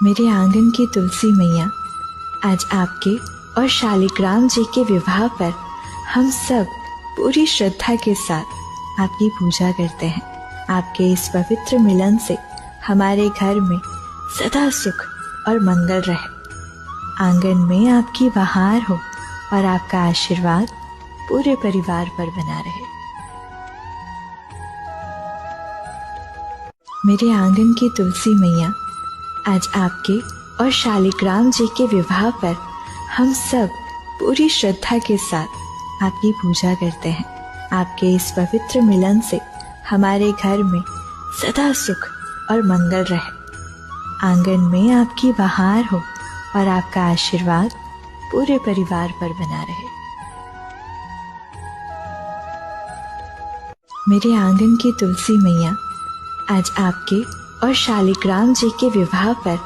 मेरे आंगन की तुलसी मैया, आज आपके और शालिग्राम जी के विवाह पर हम सब पूरी श्रद्धा के साथ आपकी पूजा करते हैं। आपके इस पवित्र मिलन से हमारे घर में सदा सुख और मंगल रहे। आंगन में आपकी बहार हो और आपका आशीर्वाद पूरे परिवार पर बना रहे। मेरे आंगन की तुलसी मैया, आज आपके और शालिग्राम जी के विवाह पर हम सब पूरी श्रद्धा के साथ आपकी पूजा करते हैं। आपके इस पवित्र मिलन से हमारे घर में सदा सुख और मंगल रहे। आंगन में आपकी बहार हो और आपका आशीर्वाद पूरे परिवार पर बना रहे। मेरे आंगन की तुलसी मैया, आज आपके और शालिग्राम जी के विवाह पर